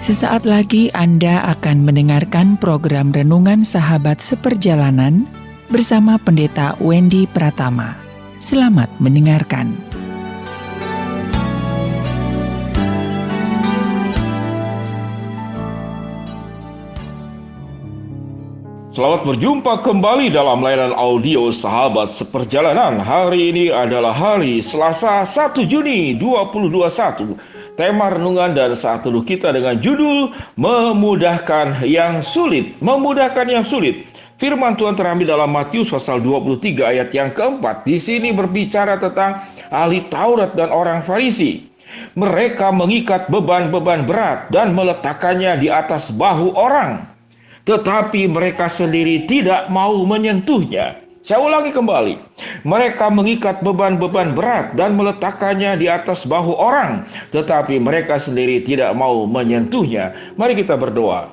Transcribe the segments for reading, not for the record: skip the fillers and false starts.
Sesaat lagi Anda akan mendengarkan program Renungan Sahabat Seperjalanan bersama Pendeta Wendy Pratama. Selamat mendengarkan. Selamat berjumpa kembali dalam layanan audio Sahabat Seperjalanan. Hari ini adalah hari Selasa 1 Juni 2021. Tema renungan dan saat teduh kita dengan judul Memudahkan yang Sulit. Memudahkan yang sulit. Firman Tuhan terambil dalam Matius pasal 23 ayat yang keempat. Di sini berbicara tentang ahli Taurat dan orang Farisi. Mereka mengikat beban-beban berat dan meletakkannya di atas bahu orang, tetapi mereka sendiri tidak mau menyentuhnya. Saya ulangi kembali. Mereka mengikat beban-beban berat dan meletakkannya di atas bahu orang, tetapi mereka sendiri tidak mau menyentuhnya. Mari kita berdoa.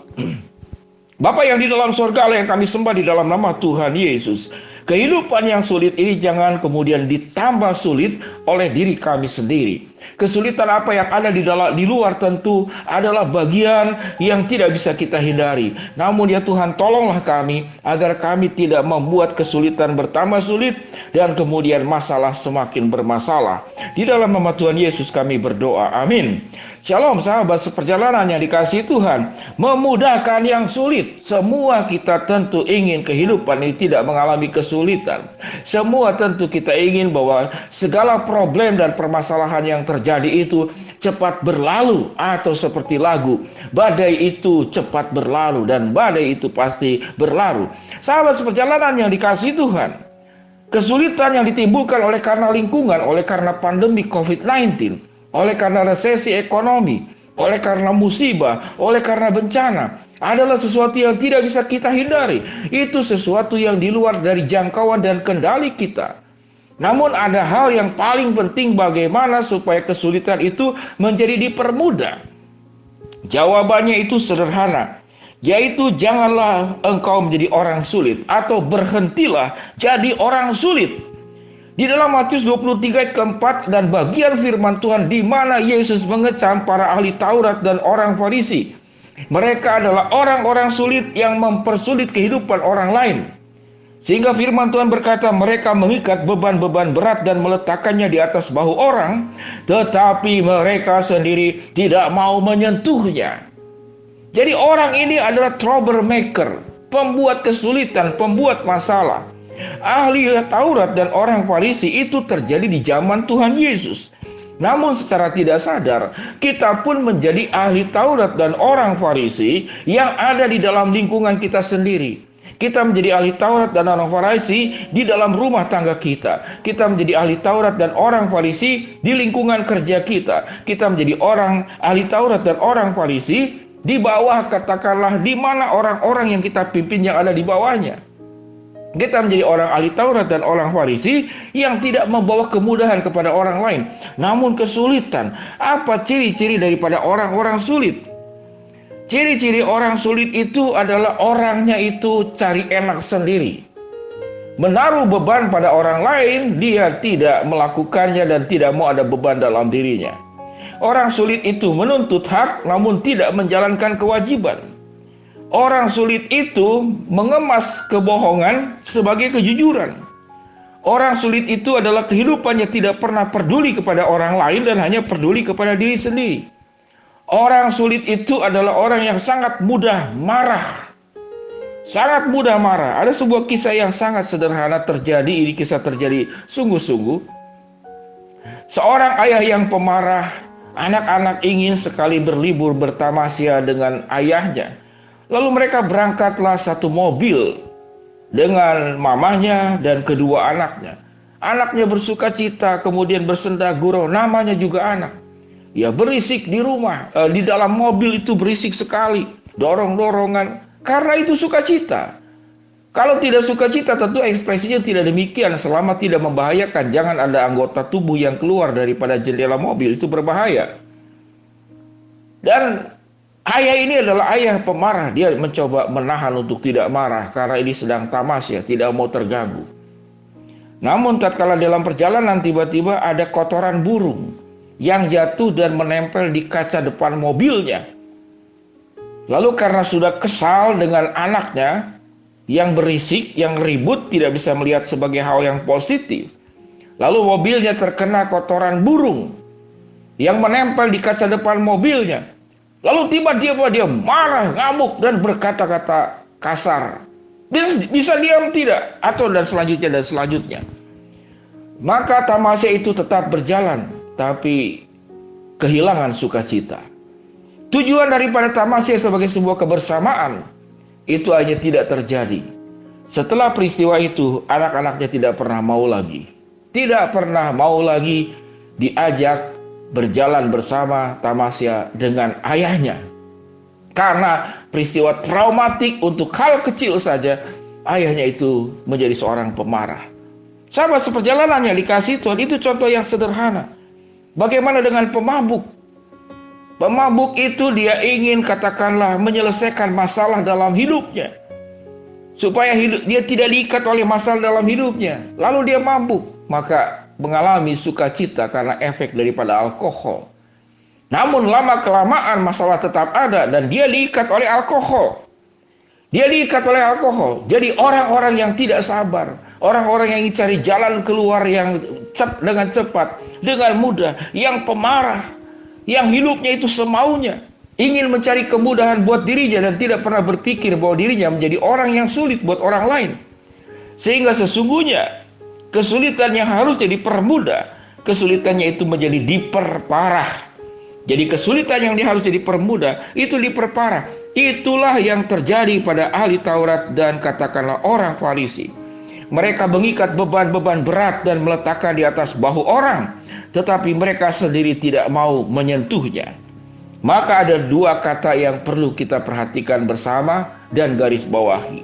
Bapa yang di dalam surga, Allah yang kami sembah di dalam nama Tuhan Yesus. Kehidupan yang sulit ini jangan kemudian ditambah sulit oleh diri kami sendiri. Kesulitan apa yang ada di luar tentu adalah bagian yang tidak bisa kita hindari. Namun ya Tuhan, tolonglah kami agar kami tidak membuat kesulitan bertambah sulit dan kemudian masalah semakin bermasalah. Di dalam nama Tuhan Yesus kami berdoa. Amin. Shalom sahabat seperjalanan yang dikasihi Tuhan. Memudahkan yang sulit. Semua kita tentu ingin kehidupan ini tidak mengalami kesulitan. Semua tentu kita ingin bahwa segala problem dan permasalahan yang terjadi itu cepat berlalu, atau seperti lagu, badai itu cepat berlalu dan badai itu pasti berlalu. Sahabat seperjalanan yang dikasihi Tuhan, kesulitan yang ditimbulkan oleh karena lingkungan, oleh karena pandemi COVID-19, oleh karena resesi ekonomi, oleh karena musibah, oleh karena bencana, adalah sesuatu yang tidak bisa kita hindari. Itu sesuatu yang di luar dari jangkauan dan kendali kita. Namun ada hal yang paling penting, bagaimana supaya kesulitan itu menjadi dipermudah. Jawabannya itu sederhana, yaitu janganlah engkau menjadi orang sulit, atau berhentilah jadi orang sulit. Di dalam Matius 23 ayat keempat dan bagian firman Tuhan di mana Yesus mengecam para ahli Taurat dan orang Farisi. Mereka adalah orang-orang sulit yang mempersulit kehidupan orang lain. Sehingga firman Tuhan berkata, mereka mengikat beban-beban berat dan meletakkannya di atas bahu orang, tetapi mereka sendiri tidak mau menyentuhnya. Jadi orang ini adalah troublemaker, pembuat kesulitan, pembuat masalah. Ahli Taurat dan orang Farisi itu terjadi di zaman Tuhan Yesus. Namun secara tidak sadar, kita pun menjadi ahli Taurat dan orang Farisi yang ada di dalam lingkungan kita sendiri. Kita menjadi ahli Taurat dan orang Farisi di dalam rumah tangga kita. Kita menjadi ahli Taurat dan orang Farisi di lingkungan kerja kita. Kita menjadi ahli Taurat dan orang Farisi di bawah, katakanlah, di mana orang-orang yang kita pimpin yang ada di bawahnya. Kita menjadi orang ahli Taurat dan orang Farisi yang tidak membawa kemudahan kepada orang lain, namun kesulitan. Apa ciri-ciri daripada orang-orang sulit? Ciri-ciri orang sulit itu adalah orangnya itu cari enak sendiri. Menaruh beban pada orang lain, dia tidak melakukannya dan tidak mau ada beban dalam dirinya. Orang sulit itu menuntut hak namun tidak menjalankan kewajiban. Orang sulit itu mengemas kebohongan sebagai kejujuran. Orang sulit itu adalah kehidupannya tidak pernah peduli kepada orang lain dan hanya peduli kepada diri sendiri. Orang sulit itu adalah orang yang sangat mudah marah. Sangat mudah marah. Ada sebuah kisah yang sangat sederhana terjadi. Ini kisah terjadi sungguh-sungguh. Seorang ayah yang pemarah, anak-anak ingin sekali berlibur bertamasya dengan ayahnya. Lalu mereka berangkatlah satu mobil dengan mamahnya dan kedua anaknya. Anaknya bersuka cita, kemudian bersenda gurau, namanya juga anak. Ya, berisik di rumah, di dalam mobil itu berisik sekali, dorong-dorongan, karena itu sukacita. Kalau tidak sukacita tentu ekspresinya tidak demikian, selama tidak membahayakan. Jangan ada anggota tubuh yang keluar daripada jendela mobil, itu berbahaya. Dan ayah ini adalah ayah pemarah. Dia mencoba menahan untuk tidak marah karena ini sedang tamasya, tidak mau terganggu. Namun tatkala dalam perjalanan tiba-tiba ada kotoran burung yang jatuh dan menempel di kaca depan mobilnya. Lalu karena sudah kesal dengan anaknya yang berisik, yang ribut, tidak bisa melihat sebagai hal yang positif. Lalu mobilnya terkena kotoran burung yang menempel di kaca depan mobilnya. Lalu tiba-tiba dia marah, ngamuk, dan berkata-kata kasar. Bisa diam tidak? Atau dan selanjutnya. Maka tamasya itu tetap berjalan, tapi kehilangan sukacita. Tujuan daripada tamasya sebagai sebuah kebersamaan itu hanya tidak terjadi. Setelah peristiwa itu, anak-anaknya tidak pernah mau lagi. Tidak pernah mau lagi diajak berjalan bersama tamasya dengan ayahnya. Karena peristiwa traumatik untuk hal kecil saja, ayahnya itu menjadi seorang pemarah. Sahabat seperjalanan yang dikasihi Tuhan, itu contoh yang sederhana. Bagaimana dengan pemabuk? Pemabuk itu dia ingin katakanlah menyelesaikan masalah dalam hidupnya. Supaya dia tidak diikat oleh masalah dalam hidupnya. Lalu dia mabuk. Maka mengalami sukacita karena efek daripada alkohol. Namun lama-kelamaan masalah tetap ada dan dia diikat oleh alkohol. Dia diikat oleh alkohol. Jadi orang-orang yang tidak sabar. Orang-orang yang ingin cari jalan keluar yang dengan cepat. Dengan mudah. Yang pemarah. Yang hidupnya itu semaunya, ingin mencari kemudahan buat dirinya dan tidak pernah berpikir bahwa dirinya menjadi orang yang sulit buat orang lain. Sehingga sesungguhnya kesulitan yang harusnya dipermudah, kesulitannya itu menjadi diperparah. Jadi kesulitan yang harusnya dipermudah itu diperparah. Itulah yang terjadi pada ahli Taurat dan katakanlah orang Farisi. Mereka mengikat beban-beban berat dan meletakkan di atas bahu orang, tetapi mereka sendiri tidak mau menyentuhnya. Maka ada dua kata yang perlu kita perhatikan bersama dan garis bawahi.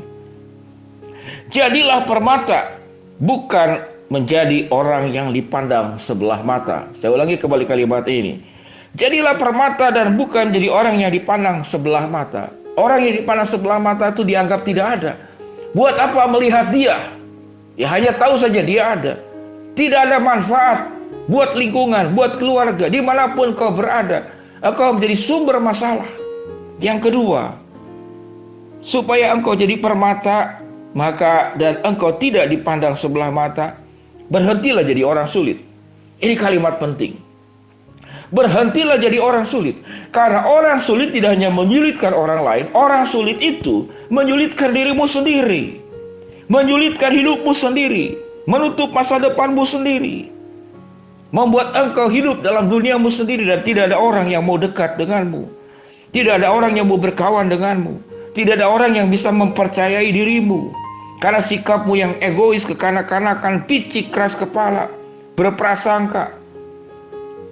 Jadilah permata, bukan menjadi orang yang dipandang sebelah mata. Saya ulangi kembali kalimat ini. Jadilah permata dan bukan jadi orang yang dipandang sebelah mata. Orang yang dipandang sebelah mata itu dianggap tidak ada. Buat apa melihat dia? Ya hanya tahu saja dia ada. Tidak ada manfaat buat lingkungan, buat keluarga, dimanapun kau berada. Engkau menjadi sumber masalah. Yang kedua, supaya engkau jadi permata, maka dan engkau tidak dipandang sebelah mata, berhentilah jadi orang sulit. Ini kalimat penting. Berhentilah jadi orang sulit. Karena orang sulit tidak hanya menyulitkan orang lain, orang sulit itu menyulitkan dirimu sendiri. Menyulitkan hidupmu sendiri, menutup masa depanmu sendiri, membuat engkau hidup dalam duniamu sendiri dan tidak ada orang yang mau dekat denganmu, tidak ada orang yang mau berkawan denganmu, tidak ada orang yang bisa mempercayai dirimu, karena sikapmu yang egois, kekanak-kanakan, picik, keras kepala, berprasangka,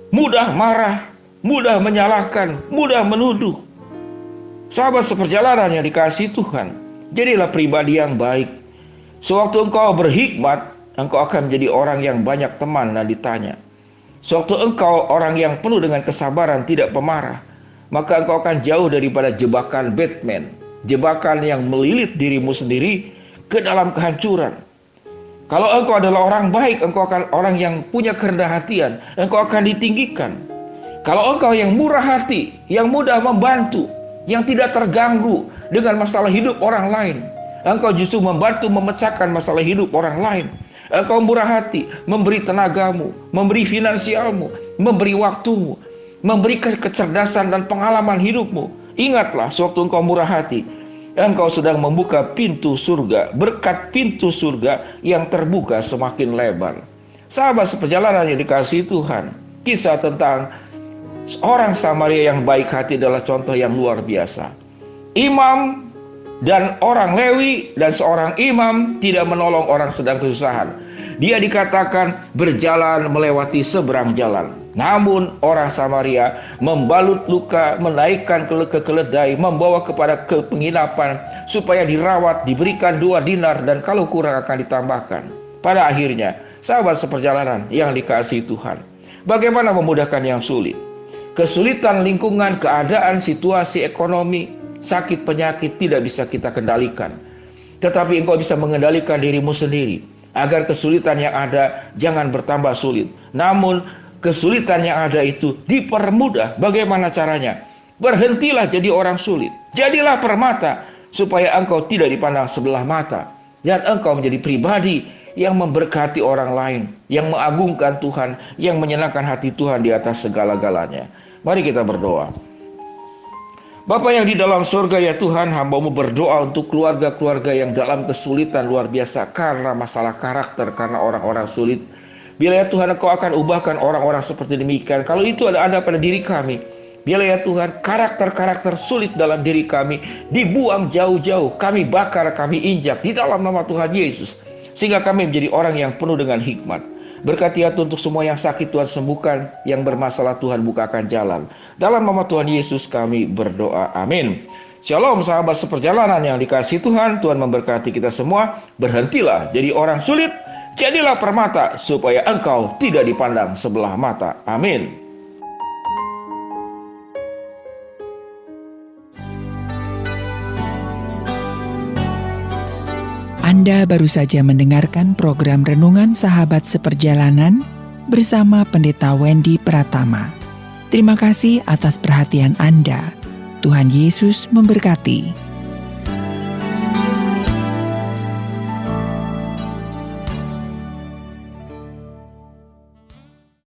mudah marah, mudah menyalahkan, mudah menuduh. Sahabat seperjalanan yang dikasihi Tuhan, jadilah pribadi yang baik. Sewaktu engkau berhikmat, engkau akan menjadi orang yang banyak teman dan ditanya. Sewaktu engkau orang yang penuh dengan kesabaran, tidak pemarah, maka engkau akan jauh daripada jebakan Batman, jebakan yang melilit dirimu sendiri ke dalam kehancuran. Kalau engkau adalah orang baik, engkau akan orang yang punya kerendahan hatian, engkau akan ditinggikan. Kalau engkau yang murah hati, yang mudah membantu, yang tidak terganggu dengan masalah hidup orang lain, engkau justru membantu memecahkan masalah hidup orang lain. Engkau murah hati, memberi tenagamu, memberi finansialmu, memberi waktumu, memberikan kecerdasan dan pengalaman hidupmu. Ingatlah, sewaktu engkau murah hati, engkau sedang membuka pintu surga. Berkat pintu surga yang terbuka semakin lebar. Sahabat seperjalanan yang dikasihi Tuhan, kisah tentang orang Samaria yang baik hati adalah contoh yang luar biasa. Imam dan orang Lewi dan seorang imam tidak menolong orang sedang kesusahan. Dia dikatakan berjalan melewati seberang jalan. Namun orang Samaria membalut luka, menaikkan ke keledai, membawa kepada penginapan supaya dirawat, diberikan 2 dinar dan kalau kurang akan ditambahkan. Pada akhirnya, sahabat seperjalanan yang dikasihi Tuhan, bagaimana memudahkan yang sulit? Kesulitan lingkungan, keadaan, situasi ekonomi, sakit, penyakit tidak bisa kita kendalikan. Tetapi engkau bisa mengendalikan dirimu sendiri. Agar kesulitan yang ada jangan bertambah sulit. Namun kesulitan yang ada itu dipermudah. Bagaimana caranya? Berhentilah jadi orang sulit. Jadilah permata supaya engkau tidak dipandang sebelah mata. Dan engkau menjadi pribadi yang memberkati orang lain, yang mengagungkan Tuhan, yang menyenangkan hati Tuhan di atas segala-galanya. Mari kita berdoa. Bapa yang di dalam surga, ya Tuhan, hamba-Mu berdoa untuk keluarga-keluarga yang dalam kesulitan luar biasa karena masalah karakter, karena orang-orang sulit. Bila ya Tuhan Engkau akan ubahkan orang-orang seperti demikian, kalau itu ada pada diri kami. Bila ya Tuhan karakter-karakter sulit dalam diri kami dibuang jauh-jauh, kami bakar, kami injak di dalam nama Tuhan Yesus. Sehingga kami menjadi orang yang penuh dengan hikmat. Berkati ya Tuhan untuk semua yang sakit Tuhan sembuhkan, yang bermasalah Tuhan bukakan jalan. Dalam nama Tuhan Yesus kami berdoa, amin. Shalom sahabat seperjalanan yang dikasihi Tuhan, Tuhan memberkati kita semua. Berhentilah jadi orang sulit, jadilah permata supaya engkau tidak dipandang sebelah mata, amin. Anda baru saja mendengarkan program Renungan Sahabat Seperjalanan bersama Pendeta Wendy Pratama. Terima kasih atas perhatian Anda. Tuhan Yesus memberkati.